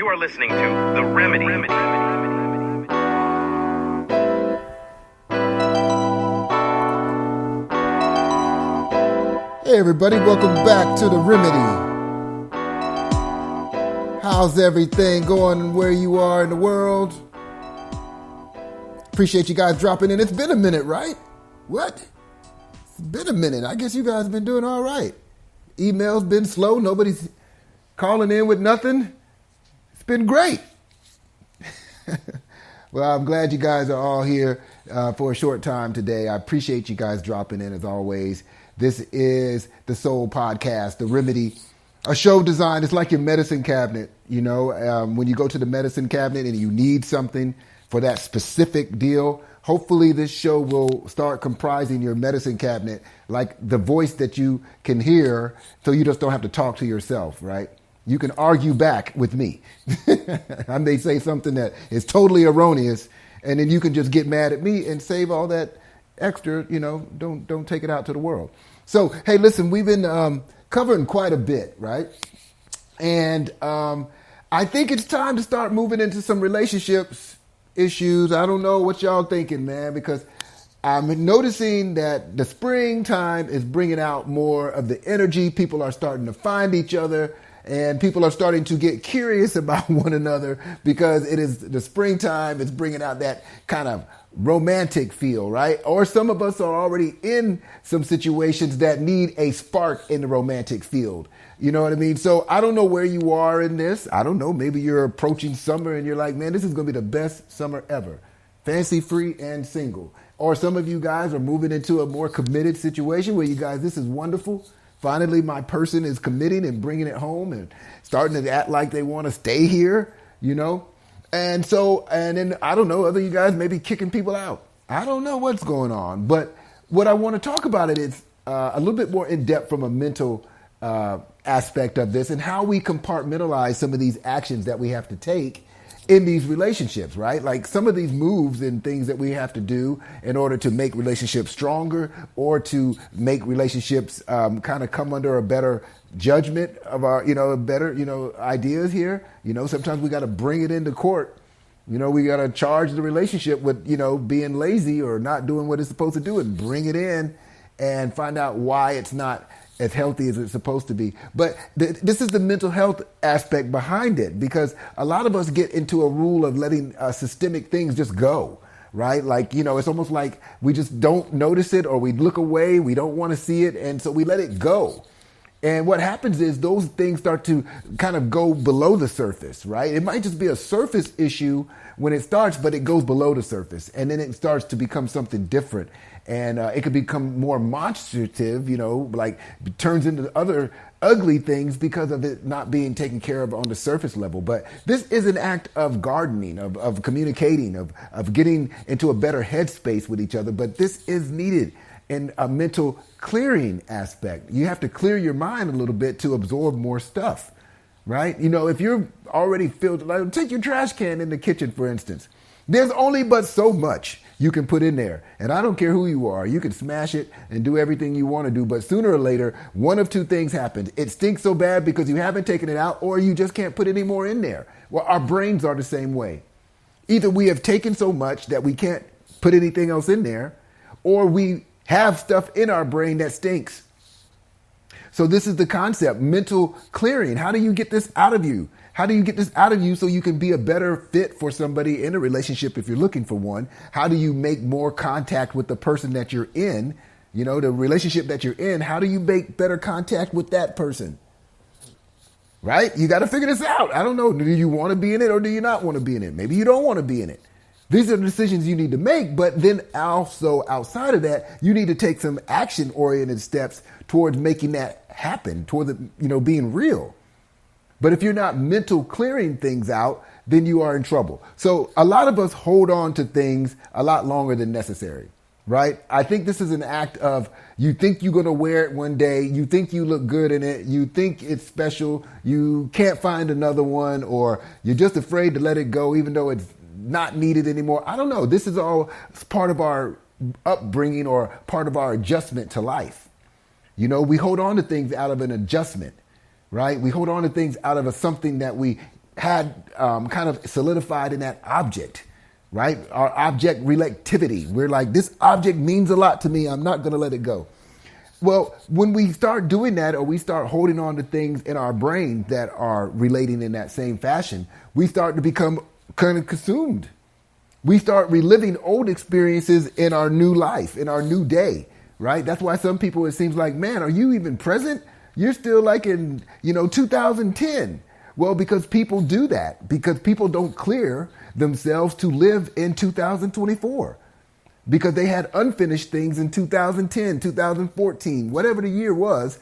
You are listening to The Remedy. Hey everybody, welcome back to The Remedy. How's everything going where you are in the world? Appreciate you guys dropping in. It's been a minute, right? What? It's been a minute. I guess you guys have been doing all right. Email's been slow. Nobody's calling in with nothing. It's been great. Well, I'm glad you guys are all here for a short time today. I appreciate you guys dropping in as always. This is the Soul Podcast, The Remedy, a show designed, it's like your medicine cabinet. You know, when you go to the medicine cabinet and you need something for that specific deal, hopefully this show will start comprising your medicine cabinet, like the voice that you can hear so you just don't have to talk to yourself, right? You can argue back with me. I may say something that is totally erroneous, and then you can just get mad at me and save all that extra, you know, don't take it out to the world. So, hey, listen, we've been covering quite a bit, right? And I think it's time to start moving into some relationships issues. I don't know what y'all thinking, man, because I'm noticing that the springtime is bringing out more of the energy. People are starting to find each other, and people are starting to get curious about one another because it is the springtime. It's bringing out that kind of romantic feel, right? Or some of us are already in some situations that need a spark in the romantic field. You know what I mean? So I don't know where you are in this. I don't know. Maybe you're approaching summer and you're like, man, this is going to be the best summer ever. Fancy free and single. Or some of you guys are moving into a more committed situation where you guys, this is wonderful. Finally, my person is committing and bringing it home and starting to act like they want to stay here, you know? And so, and then I don't know, other you guys may be kicking people out. I don't know what's going on. But what I want to talk about it is a little bit more in depth from a mental aspect of this and how we compartmentalize some of these actions that we have to take in these relationships, right? Like some of these moves and things that we have to do in order to make relationships stronger or to make relationships kind of come under a better judgment of our, better, ideas here. You know, sometimes we got to bring it into court. You know, we got to charge the relationship with, being lazy or not doing what it's supposed to do and bring it in and find out why it's not as healthy as it's supposed to be. But this is the mental health aspect behind it, because a lot of us get into a rule of letting systemic things just go, right? Like, it's almost like we just don't notice it or we look away. We don't want to see it. And so we let it go. And what happens is those things start to kind of go below the surface, right? It might just be a surface issue when it starts, but it goes below the surface. And then it starts to become something different. And it could become more monstrative, like turns into other ugly things because of it not being taken care of on the surface level. But this is an act of gardening, of communicating, of getting into a better headspace with each other. But this is needed in a mental clearing aspect. You have to clear your mind a little bit to absorb more stuff, right? If you're already filled, like take your trash can in the kitchen, for instance. There's only but so much you can put in there. And I don't care who you are. You can smash it and do everything you want to do. But sooner or later, one of two things happens. It stinks so bad because you haven't taken it out, or you just can't put any more in there. Well, our brains are the same way. Either we have taken so much that we can't put anything else in there, or we have stuff in our brain that stinks. So this is the concept, mental clearing. How do you get this out of you? How do you get this out of you so you can be a better fit for somebody in a relationship if you're looking for one? How do you make more contact with the person that you're in? The relationship that you're in, how do you make better contact with that person? Right? You got to figure this out. I don't know. Do you want to be in it or do you not want to be in it? Maybe you don't want to be in it. These are the decisions you need to make. But then also outside of that, you need to take some action-oriented steps towards making that happen, toward being real. But if you're not mental clearing things out, then you are in trouble. So a lot of us hold on to things a lot longer than necessary, right? I think this is an act of, you think you're going to wear it one day. You think you look good in it. You think it's special. You can't find another one, or you're just afraid to let it go, even though it's not needed anymore. I don't know. This is all part of our upbringing or part of our adjustment to life. We hold on to things out of an adjustment. Right? We hold on to things out of something that we had kind of solidified in that object, right? Our object relativity. We're like, this object means a lot to me. I'm not going to let it go. Well, when we start doing that, or we start holding on to things in our brain that are relating in that same fashion, we start to become kind of consumed. We start reliving old experiences in our new life, in our new day, right? That's why some people, it seems like, man, are you even present? You're still like in, 2010. Well, because people do that, because people don't clear themselves to live in 2024. Because they had unfinished things in 2010, 2014, whatever the year was.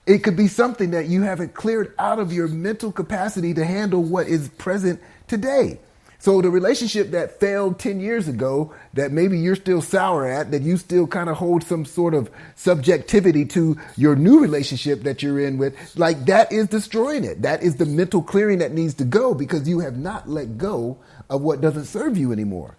It could be something that you haven't cleared out of your mental capacity to handle what is present today. So the relationship that failed 10 years ago, that maybe you're still sour at, that you still kind of hold some sort of subjectivity to your new relationship that you're in with, like that is destroying it. That is the mental clearing that needs to go because you have not let go of what doesn't serve you anymore.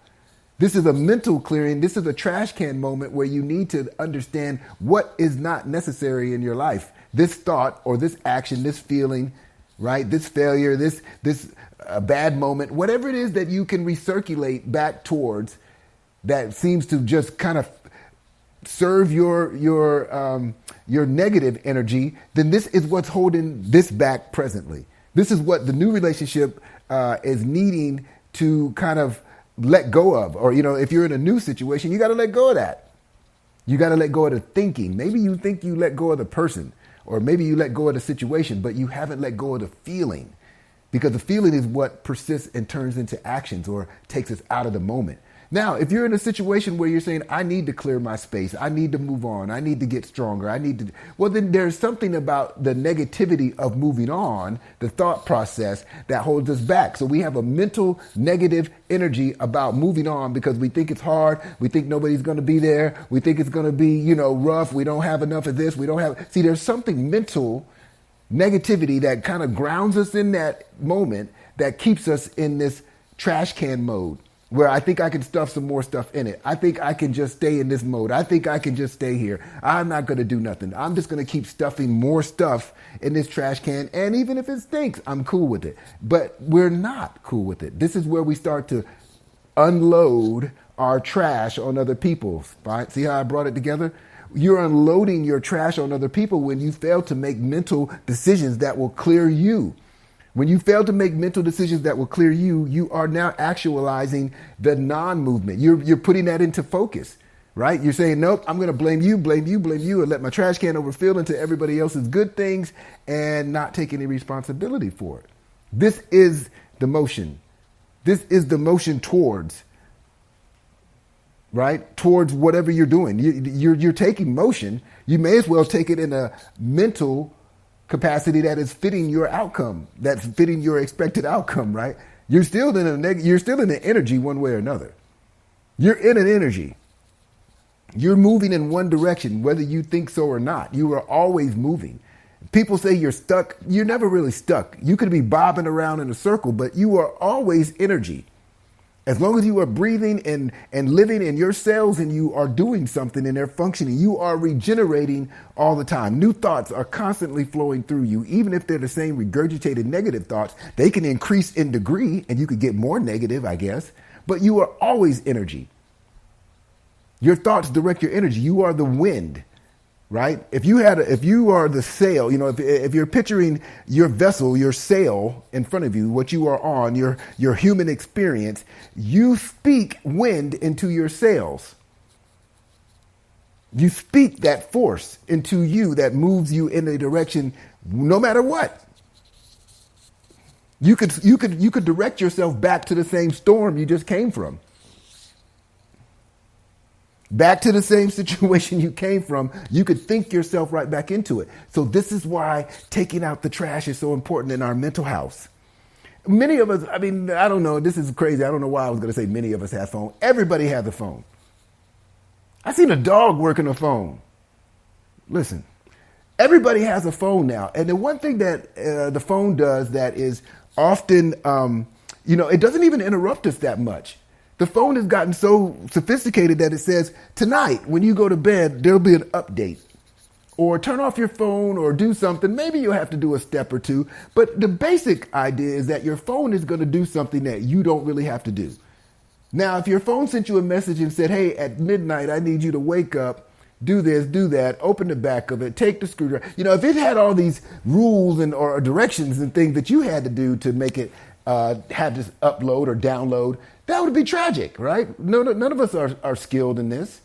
This is a mental clearing. This is a trash can moment where you need to understand what is not necessary in your life. This thought or this action, this feeling, right? This failure, this bad moment, whatever it is that you can recirculate back towards that seems to just kind of serve your negative energy, then this is what's holding this back presently. This is what the new relationship is needing to kind of let go of. Or, if you're in a new situation, you got to let go of that. You got to let go of the thinking. Maybe you think you let go of the person, or maybe you let go of the situation, but you haven't let go of the feeling, because the feeling is what persists and turns into actions or takes us out of the moment. Now, if you're in a situation where you're saying, I need to clear my space, I need to move on, I need to get stronger, well, then there's something about the negativity of moving on, the thought process that holds us back. So we have a mental negative energy about moving on because we think it's hard. We think nobody's going to be there. We think it's going to be, rough. We don't have enough of this. See, there's something mental negativity that kind of grounds us in that moment that keeps us in this trash can mode, where I think I can stuff some more stuff in it. I think I can just stay in this mode. I think I can just stay here. I'm not going to do nothing. I'm just going to keep stuffing more stuff in this trash can. And even if it stinks, I'm cool with it. But we're not cool with it. This is where we start to unload our trash on other people. Right? See how I brought it together? You're unloading your trash on other people when you fail to make mental decisions that will clear you. When you fail to make mental decisions that will clear you, you are now actualizing the non-movement. You're putting that into focus, right? You're saying, nope, I'm going to blame you, and let my trash can overfill into everybody else's good things and not take any responsibility for it. This is the motion. This is the motion towards, right? Towards whatever you're doing. You're taking motion. You may as well take it in a mental capacity that is fitting your outcome, that's fitting your expected outcome, right? You're still in an energy one way or another. You're in an energy. You're moving in one direction, whether you think so or not. You are always moving. People say you're stuck. You're never really stuck. You could be bobbing around in a circle, but you are always energy. As long as you are breathing and living in your cells and you are doing something and they're functioning, you are regenerating all the time. New thoughts are constantly flowing through you. Even if they're the same regurgitated negative thoughts, they can increase in degree and you could get more negative, I guess. But you are always energy. Your thoughts direct your energy. You are the wind, right? If you are the sail, if you're picturing your vessel, your sail in front of you, what you are on, your human experience, you speak wind into your sails. You speak that force into you that moves you in a direction no matter what. You could direct yourself back to the same storm you just came from. Back to the same situation you came from, you could think yourself right back into it. So this is why taking out the trash is so important in our mental house. Many of us, I don't know, this is crazy. I don't know why I was going to say many of us have phone. Everybody has a phone. I seen a dog working a phone. Listen, everybody has a phone now. And the one thing that the phone does that is often, it doesn't even interrupt us that much. The phone has gotten so sophisticated that it says, tonight, when you go to bed, there'll be an update or turn off your phone or do something. Maybe you'll have to do a step or two. But the basic idea is that your phone is going to do something that you don't really have to do. Now, if your phone sent you a message and said, hey, at midnight, I need you to wake up, do this, do that, open the back of it, take the screwdriver. If it had all these rules or directions and things that you had to do to make it have this upload or download, that would be tragic, right? None of us are skilled in this.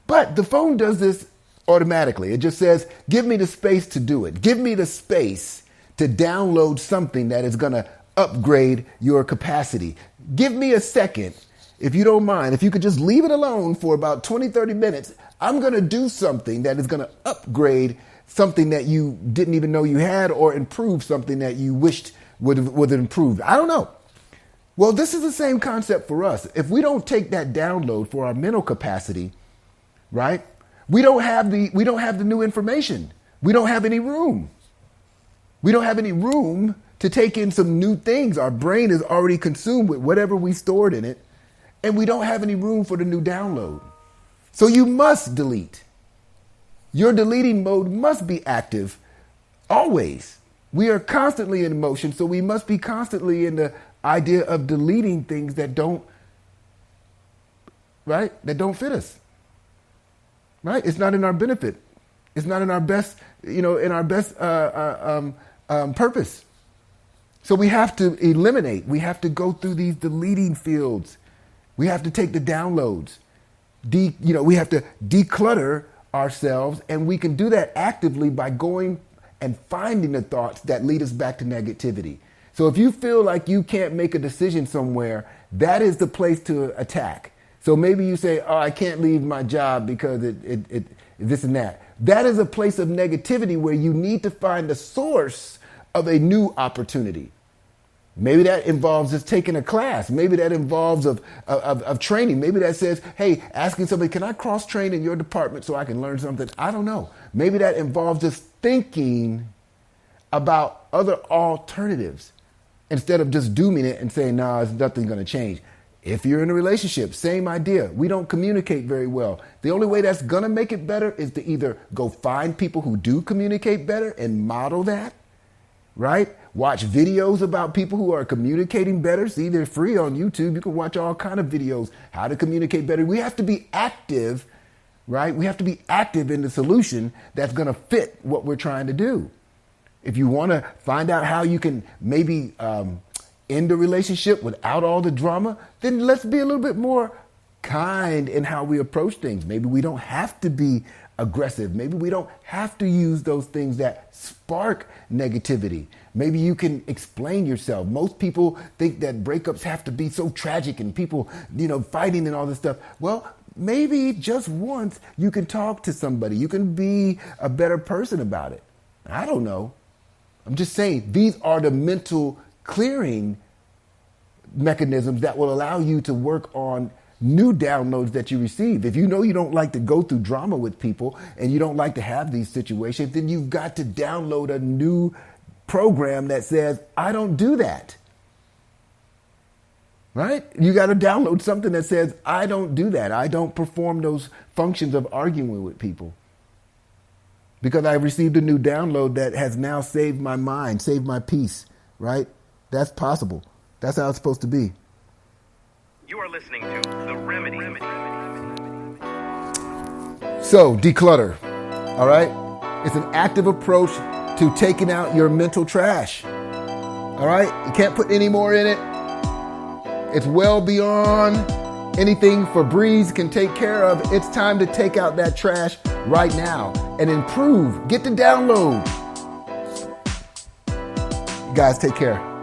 But the phone does this automatically. It just says, give me the space to do it. Give me the space to download something that is going to upgrade your capacity. Give me a second, if you don't mind. If you could just leave it alone for about 20, 30 minutes, I'm going to do something that is going to upgrade something that you didn't even know you had, or improve something that you wished would have improved. I don't know. Well, this is the same concept for us. If we don't take that download for our mental capacity, right? We don't have the new information. We don't have any room. We don't have any room to take in some new things. Our brain is already consumed with whatever we stored in it, and we don't have any room for the new download. So you must delete. Your deleting mode must be active always. We are constantly in motion, so we must be constantly in the idea of deleting things that don't fit us. Right? It's not in our benefit. It's not in our best, purpose. So we have to eliminate. We have to go through these deleting fields. We have to take the downloads. We have to declutter ourselves, and we can do that actively by going and finding the thoughts that lead us back to negativity. So if you feel like you can't make a decision somewhere, that is the place to attack. So maybe you say, oh, I can't leave my job because it this and that. That is a place of negativity where you need to find the source of a new opportunity. Maybe that involves just taking a class. Maybe that involves of training. Maybe that says, hey, asking somebody, can I cross-train in your department so I can learn something? I don't know. Maybe that involves just thinking about other alternatives instead of just dooming it and saying, no, it's nothing going to change. If you're in a relationship, same idea. We don't communicate very well. The only way that's going to make it better is to either go find people who do communicate better and model that, right? Watch videos about people who are communicating better. See, they're free on YouTube. You can watch all kind of videos, how to communicate better. We have to be active, right? We have to be active in the solution that's going to fit what we're trying to do. If you want to find out how you can maybe end a relationship without all the drama, then let's be a little bit more kind in how we approach things. Maybe we don't have to be aggressive. Maybe we don't have to use those things that spark negativity. Maybe you can explain yourself. Most people think that breakups have to be so tragic and people, fighting and all this stuff. Well, maybe just once you can talk to somebody. You can be a better person about it. I don't know. I'm just saying these are the mental clearing mechanisms that will allow you to work on new downloads that you receive. If you know you don't like to go through drama with people and you don't like to have these situations, then you've got to download a new program that says, I don't do that. Right? You got to download something that says, I don't do that. I don't perform those functions of arguing with people. Because I received a new download that has now saved my mind, saved my peace, right? That's possible. That's how it's supposed to be. You are listening to The Remedy. So, declutter, all right? It's an active approach to taking out your mental trash, all right? You can't put any more in it. It's well beyond anything Febreze can take care of. It's time to take out that trash right now and improve. Get the download. You guys take care.